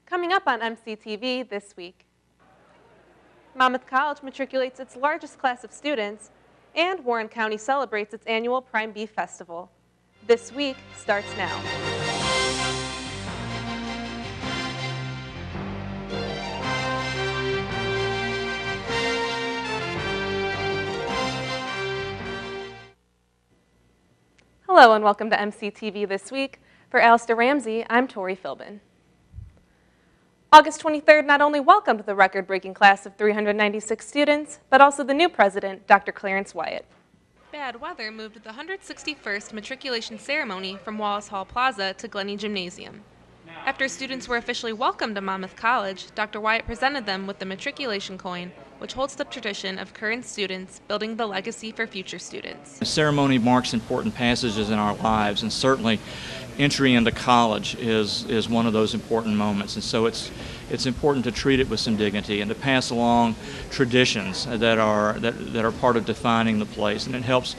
Coming up on MCTV this week, Monmouth College matriculates its largest class of students, and Warren County celebrates its annual Prime Beef Festival. This week starts now. Hello and welcome to MCTV This Week. For Alistair Ramsey, I'm Tori Philbin. August 23rd not only welcomed the record-breaking class of 396 students, but also the new president, Dr. Clarence Wyatt. Bad weather moved the 161st matriculation ceremony from Wallace Hall Plaza to Glennie Gymnasium. After students were officially welcomed to Monmouth College, Dr. Wyatt presented them with the matriculation coin, which holds the tradition of current students building the legacy for future students. The ceremony marks important passages in our lives, and certainly entry into college is one of those important moments. And so it's important to treat it with some dignity and to pass along traditions that are part of defining the place, and it helps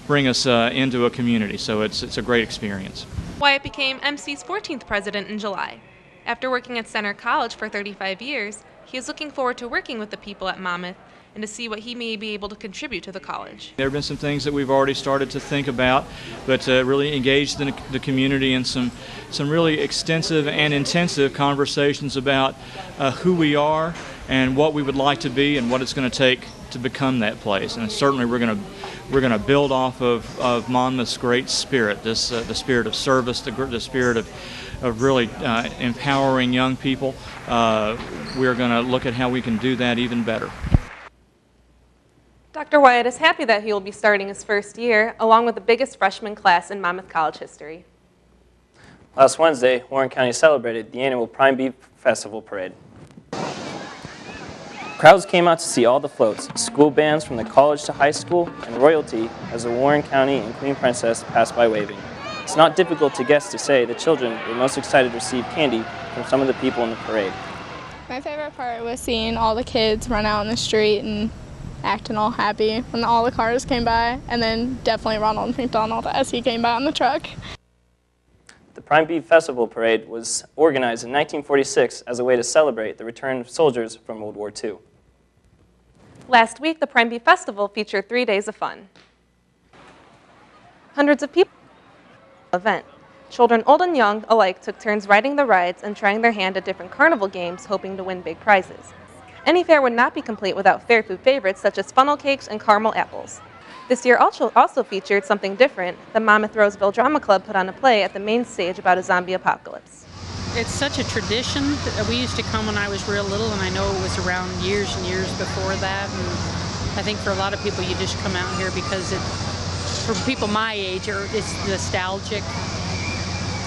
bring us into a community. So it's a great experience. Wyatt became MC's 14th president in July. After working at Center College for 35 years, he is looking forward to working with the people at Monmouth and to see what he may be able to contribute to the college. There have been some things that we've already started to think about, but really engaged in the community in some really extensive and intensive conversations about who we are and what we would like to be and what it's going to take to become that place. And certainly we're going to build off of Monmouth's great spirit, the spirit of service, the spirit of really empowering young people. We're going to look at how we can do that even better. Dr. Wyatt is happy that he will be starting his first year, along with the biggest freshman class in Monmouth College history. Last Wednesday, Warren County celebrated the annual Prime Beef Festival Parade. Crowds came out to see all the floats, school bands from the college to high school, and royalty as the Warren County and Queen Princess passed by waving. It's not difficult to guess to say the children were most excited to receive candy from some of the people in the parade. My favorite part was seeing all the kids run out in the street and acting all happy when all the cars came by, and then definitely Ronald McDonald as he came by on the truck. The Prime Beef Festival Parade was organized in 1946 as a way to celebrate the return of soldiers from World War II. Last week, the Prime Beef Festival featured 3 days of fun. Hundreds of people event. Children old and young alike took turns riding the rides and trying their hand at different carnival games, hoping to win big prizes. Any fair would not be complete without fair food favorites such as funnel cakes and caramel apples. This year also featured something different. The Monmouth Roseville Drama Club put on a play at the main stage about a zombie apocalypse. It's such a tradition. We used to come when I was real little, and I know it was around years and years before that. And I think for a lot of people, you just come out here because for people my age, it's nostalgic.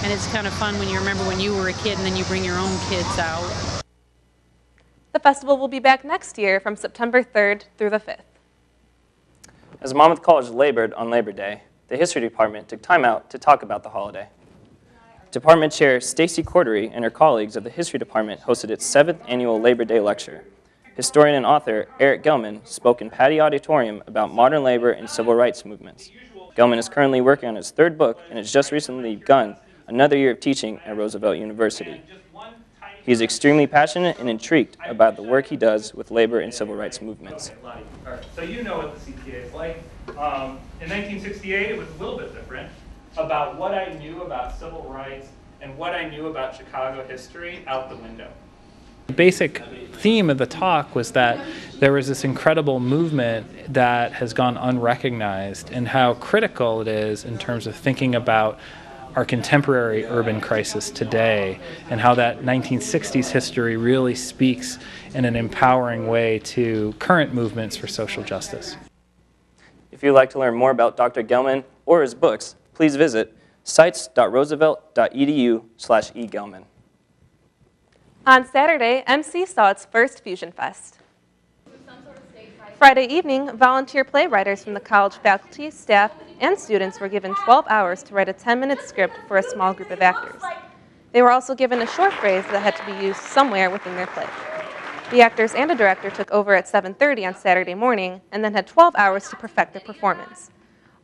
And it's kind of fun when you remember when you were a kid and then you bring your own kids out. The festival will be back next year from September 3rd through the 5th. As Monmouth College labored on Labor Day, the History Department took time out to talk about the holiday. Department Chair Stacy Cordery and her colleagues of the History Department hosted its 7th annual Labor Day lecture. Historian and author Eric Gelman spoke in Patty Auditorium about modern labor and civil rights movements. Gelman is currently working on his 3rd book and has just recently begun another year of teaching at Roosevelt University. He is extremely passionate and intrigued about the work he does with labor and civil rights movements. So you know what the CTA is like. In 1968, it was a little bit different about what I knew about civil rights and what I knew about Chicago history out the window. The basic theme of the talk was that there was this incredible movement that has gone unrecognized, and how critical it is in terms of thinking about our contemporary urban crisis today, and how that 1960s history really speaks in an empowering way to current movements for social justice. If you'd like to learn more about Dr. Gelman or his books, please visit sites.roosevelt.edu/egelman. On Saturday, MC saw its first Fusion Fest. Friday evening, volunteer playwriters from the college faculty, staff, and students were given 12 hours to write a 10-minute script for a small group of actors. They were also given a short phrase that had to be used somewhere within their play. The actors and a director took over at 7:30 on Saturday morning and then had 12 hours to perfect the performance.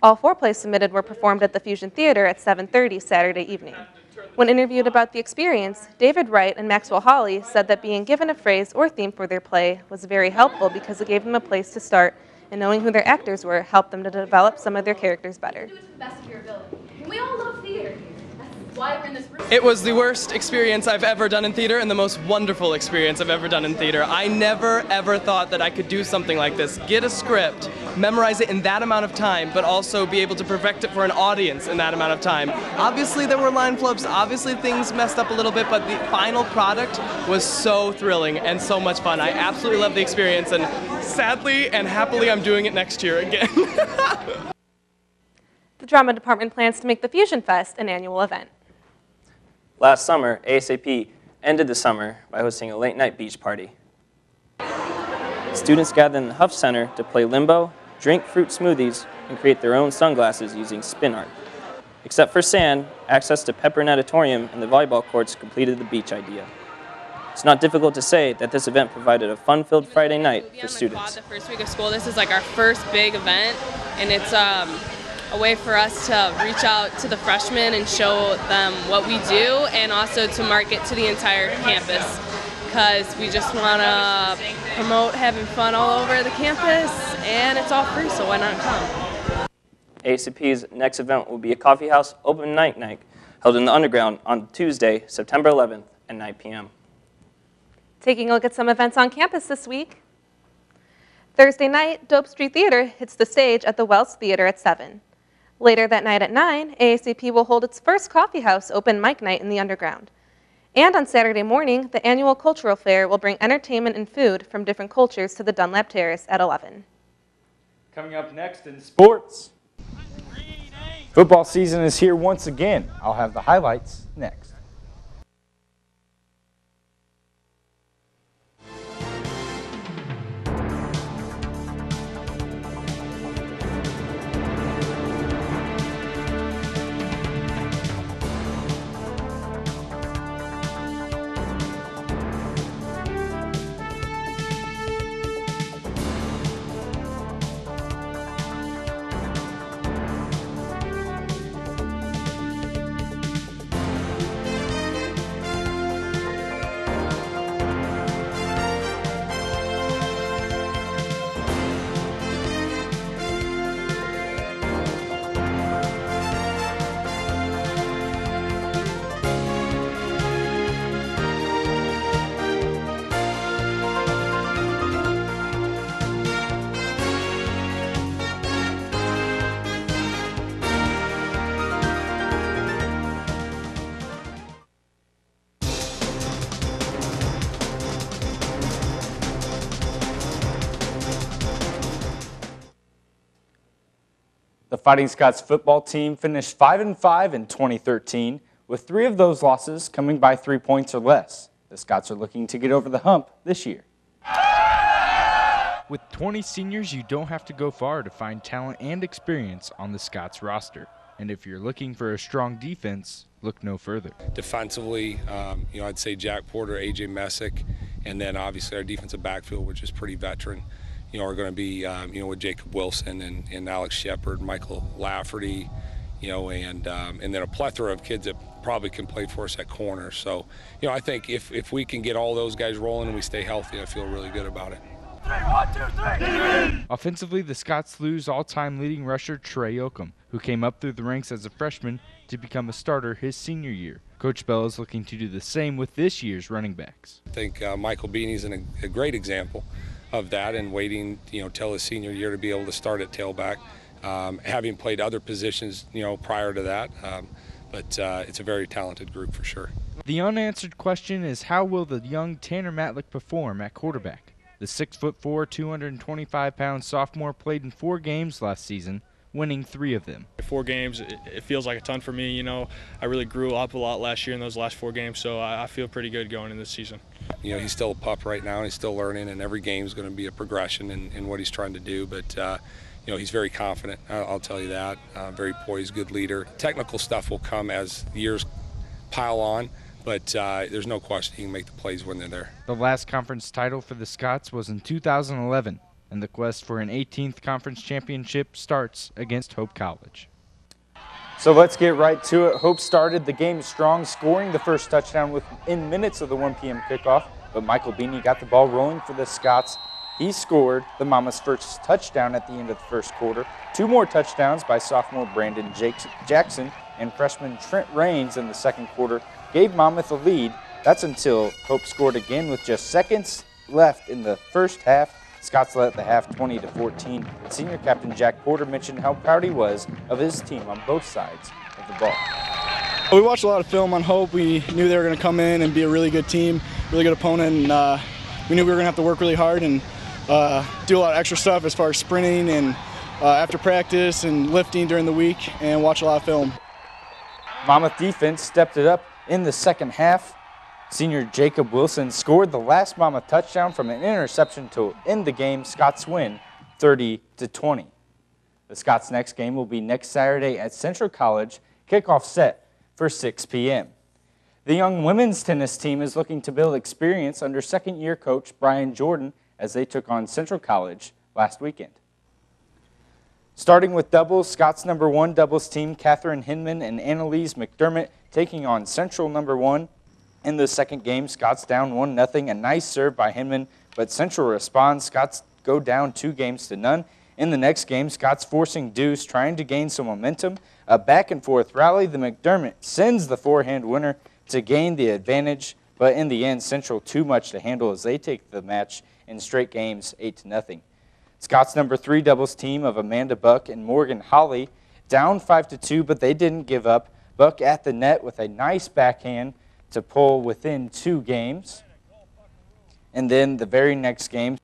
All 4 plays submitted were performed at the Fusion Theater at 7:30 Saturday evening. When interviewed about the experience, David Wright and Maxwell Hawley said that being given a phrase or theme for their play was very helpful because it gave them a place to start, and knowing who their actors were helped them to develop some of their characters better. Do it to the best of your ability. And we all love theater. That's why we're in this room. It was the worst experience I've ever done in theater and the most wonderful experience I've ever done in theater. I never ever thought that I could do something like this. Get a script, memorize it in that amount of time, but also be able to perfect it for an audience in that amount of time. Obviously there were line flubs, obviously things messed up a little bit, but the final product was so thrilling and so much fun. I absolutely love the experience, and sadly and happily I'm doing it next year again. The drama department plans to make the Fusion Fest an annual event. Last summer, ASAP ended the summer by hosting a late-night beach party. Students gathered in the Huff Center to play limbo, drink fruit smoothies, and create their own sunglasses using spin art. Except for sand, access to Pepper Natatorium and the volleyball courts completed the beach idea. It's not difficult to say that this event provided a fun-filled Friday night for students. The first week of school, this is like our first big event, and it's a way for us to reach out to the freshmen and show them what we do, and also to market to the entire campus, because we just want to promote having fun all over the campus, and it's all free, so why not come? ASAP's next event will be a coffee house open night held in the underground on Tuesday, September 11th at 9 p.m. Taking a look at some events on campus this week. Thursday night, Dope Street Theater hits the stage at the Wells Theater at 7. Later that night at 9, ASAP will hold its first coffee house open mic night in the underground. And on Saturday morning, the annual cultural fair will bring entertainment and food from different cultures to the Dunlap Terrace at 11. Coming up next in sports. Football season is here once again. I'll have the highlights next. The Fighting Scots football team finished 5-5 in 2013, with 3 of those losses coming by 3 points or less. The Scots are looking to get over the hump this year. With 20 seniors, you don't have to go far to find talent and experience on the Scots roster. And if you're looking for a strong defense, look no further. Defensively, I'd say Jack Porter, A.J. Messick, and then obviously our defensive backfield, which is pretty veteran, are going to be, with Jacob Wilson and Alex Shepard, Michael Lafferty, and then a plethora of kids that probably can play for us at corner. So, I think if we can get all those guys rolling and we stay healthy, I feel really good about it. 3, 1, 2, 3. Offensively, the Scots lose all-time leading rusher Trey Oakham, who came up through the ranks as a freshman to become a starter his senior year. Coach Bell is looking to do the same with this year's running backs. I think Michael Beanie's a great example of that, and waiting, till his senior year to be able to start at tailback, having played other positions, prior to that. But it's a very talented group for sure. The unanswered question is, how will the young Tanner Matlick perform at quarterback? The 6'4", 225-pound sophomore played in 4 games last season, winning 3 of them. 4 games, it feels like a ton for me. I really grew up a lot last year in those last 4 games, so I feel pretty good going in this season. He's still a pup right now, and he's still learning, and every game is going to be a progression in what he's trying to do. But he's very confident, I'll tell you that. Very poised, good leader. Technical stuff will come as the years pile on, but there's no question he can make the plays when they're there. The last conference title for the Scots was in 2011, and the quest for an 18th conference championship starts against Hope College. So let's get right to it. Hope started the game strong, scoring the first touchdown within minutes of the 1 p.m. kickoff, but Michael Beanie got the ball rolling for the Scots. He scored the Mama's first touchdown at the end of the first quarter. 2 more touchdowns by sophomore Brandon Jackson and freshman Trent Raines in the second quarter gave Monmouth a lead. That's until Hope scored again with just seconds left in the first half. Scots led at the half 20-14. Senior captain Jack Porter mentioned how proud he was of his team on both sides of the ball. We watched a lot of film on Hope. We knew they were going to come in and be a really good team, really good opponent, and we knew we were going to have to work really hard and do a lot of extra stuff as far as sprinting and after practice and lifting during the week, and watch a lot of film. Monmouth defense stepped it up in the second half. Senior Jacob Wilson scored the last Monmouth touchdown from an interception to end the game. Scots win 30-20. The Scots' next game will be next Saturday at Central College, kickoff set for 6 p.m. The young women's tennis team is looking to build experience under second-year coach Brian Jordan as they took on Central College last weekend. Starting with doubles, Scots #1 doubles team Catherine Hinman and Annalise McDermott taking on Central #1. In the second game, Scots down 1-0. A nice serve by Hinman, but Central responds. Scots go down 2-0. In the next game, Scots forcing deuce, trying to gain some momentum. A back-and-forth rally. The McDermott sends the forehand winner to gain the advantage, but in the end, Central too much to handle as they take the match in straight games 8-0. Scots #3 doubles team of Amanda Buck and Morgan Holly down 5-2, but they didn't give up. Buck at the net with a nice backhand to pull within 2 games. And then the very next game,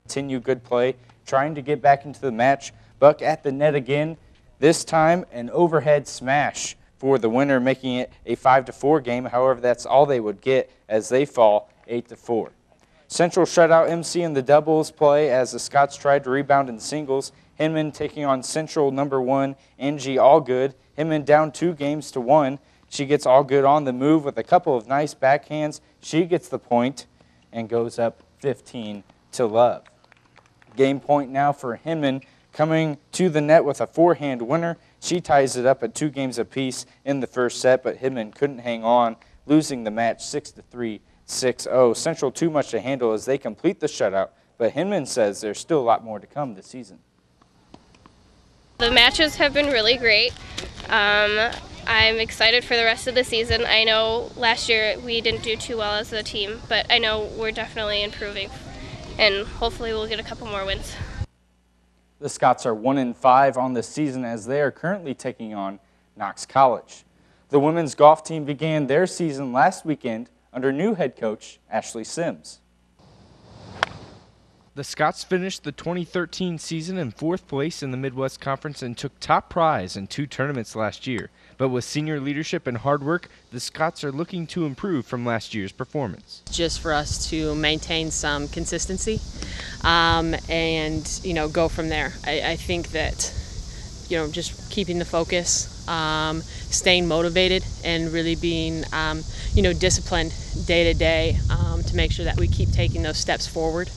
continue good play, trying to get back into the match. Buck at the net again, this time an overhead smash for the winner, making it a 5-4 game. However, that's all they would get as they fall 8-4. Central shut out MC in the doubles play as the Scots tried to rebound in singles. Hinman taking on Central #1, Angie Allgood. Hinman down 2-1. She gets Allgood on the move with a couple of nice backhands. She gets the point and goes up 15-love. Game point now for Hinman, coming to the net with a forehand winner. She ties it up at 2 games apiece in the first set, but Hinman couldn't hang on, losing the match 6-3, 6-0. Central too much to handle as they complete the shutout, but Hinman says there's still a lot more to come this season. The matches have been really great. I'm excited for the rest of the season. I know last year we didn't do too well as a team, but I know we're definitely improving, and hopefully we'll get a couple more wins. The Scots are 1-5 on the season as they are currently taking on Knox College. The women's golf team began their season last weekend under new head coach Ashley Sims. The Scots finished the 2013 season in 4th place in the Midwest Conference and took top prize in 2 tournaments last year. But with senior leadership and hard work, the Scots are looking to improve from last year's performance. Just for us to maintain some consistency and, go from there. I think that, just keeping the focus, staying motivated, and really being, disciplined day to day to make sure that we keep taking those steps forward.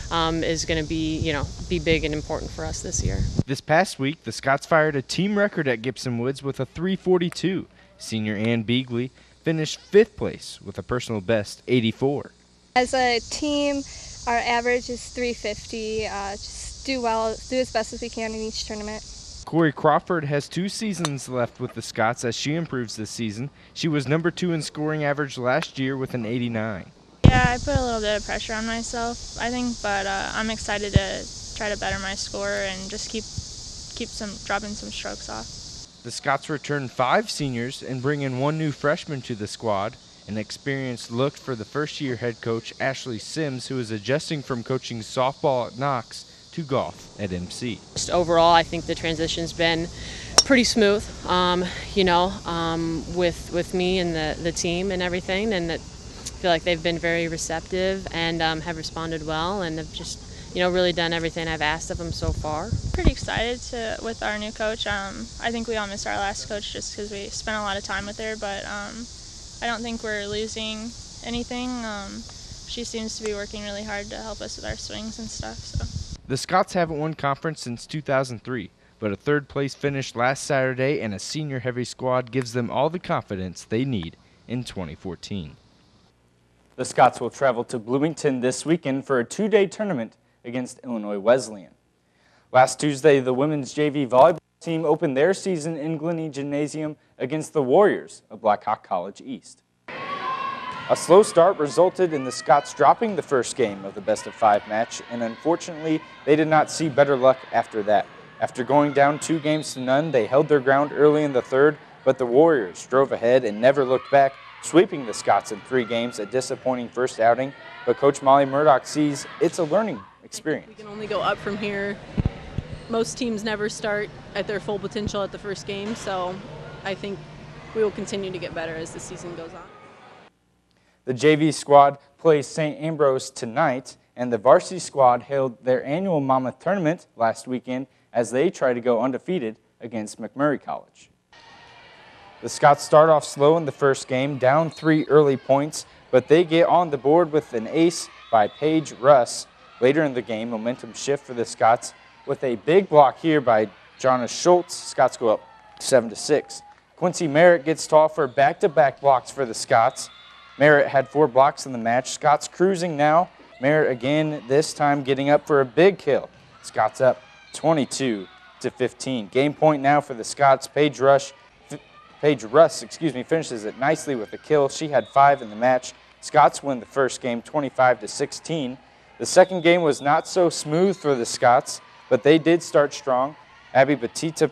Is going to be big and important for us this year. This past week, the Scots fired a team record at Gibson Woods with a 342. Senior Ann Beagley finished 5th place with a personal best 84. As a team, our average is 350. Just do well, do as best as we can in each tournament. Corey Crawford has 2 seasons left with the Scots as she improves this season. She was #2 in scoring average last year with an 89. Yeah, I put a little bit of pressure on myself, I think, but I'm excited to try to better my score and just keep dropping some strokes off. The Scots return 5 seniors and bring in 1 new freshman to the squad. An experienced look for the first-year head coach Ashley Sims, who is adjusting from coaching softball at Knox to golf at MC. Just overall, I think the transition's been pretty smooth, with me and the team and everything, and that I feel like they've been very receptive and have responded well and have just, really done everything I've asked of them so far. Pretty excited with our new coach. I think we all missed our last coach just because we spent a lot of time with her, but I don't think we're losing anything. She seems to be working really hard to help us with our swings and stuff. So. The Scots haven't won conference since 2003. but a third-place finish last Saturday and a senior-heavy squad gives them all the confidence they need in 2014. The Scots will travel to Bloomington this weekend for a two-day tournament against Illinois Wesleyan. Last Tuesday, the women's JV volleyball team opened their season in Glennie Gymnasium against the Warriors of Blackhawk College East. A slow start resulted in the Scots dropping the first game of the best-of-5 match, and unfortunately, they did not see better luck after that. After going down 2-0, they held their ground early in the third, but the Warriors drove ahead and never looked back, sweeping the Scots in 3 games, a disappointing first outing. But Coach Molly Murdoch sees it's a learning experience. We can only go up from here. Most teams never start at their full potential at the first game, so I think we will continue to get better as the season goes on. The JV squad plays St. Ambrose tonight, and the varsity squad held their annual Monmouth tournament last weekend as they try to go undefeated against McMurray College. The Scots start off slow in the first game, down 3 early points, but they get on the board with an ace by Paige Russ. Later in the game, momentum shift for the Scots with a big block here by Jonas Schultz. Scots go up 7-6. Quincy Merritt gets tall for back-to-back blocks for the Scots. Merritt had 4 blocks in the match. Scots cruising now. Merritt again, this time getting up for a big kill. Scots up 22-15. Game point now for the Scots. Paige Russ, finishes it nicely with a kill. She had 5 in the match. Scots win the first game 25-16. The second game was not so smooth for the Scots, but they did start strong. Abby Batista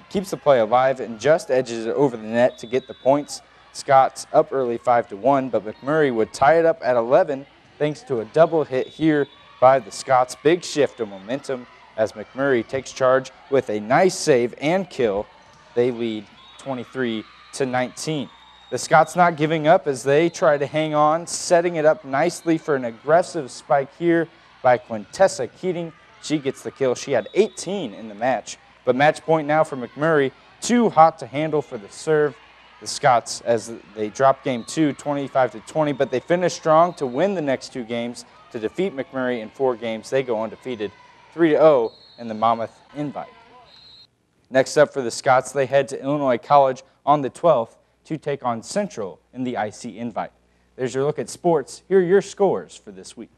keeps the play alive and just edges it over the net to get the points. Scots up early 5-1, but McMurray would tie it up at 11 thanks to a double hit here by the Scots. Big shift of momentum as McMurray takes charge with a nice save and kill. They lead 23-19. The Scots not giving up as they try to hang on, setting it up nicely for an aggressive spike here by Quintessa Keating. She gets the kill. She had 18 in the match, but match point now for McMurray. Too hot to handle for the serve. The Scots, as they drop game 2, 25-20, but they finish strong to win the next 2 games to defeat McMurray in 4 games. They go undefeated 3-0 in the Monmouth Invite. Next up for the Scots, they head to Illinois College on the 12th to take on Central in the IC Invite. There's your look at sports. Here are your scores for this week.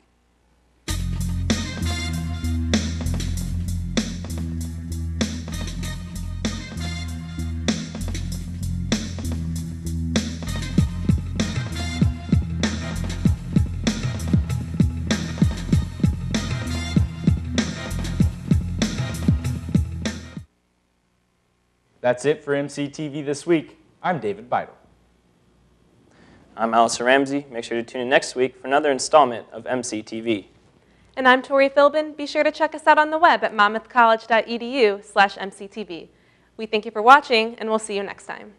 That's it for MCTV this week. I'm David Beidel. I'm Allison Ramsey. Make sure to tune in next week for another installment of MCTV. And I'm Tori Philbin. Be sure to check us out on the web at monmouthcollege.edu/MCTV. We thank you for watching, and we'll see you next time.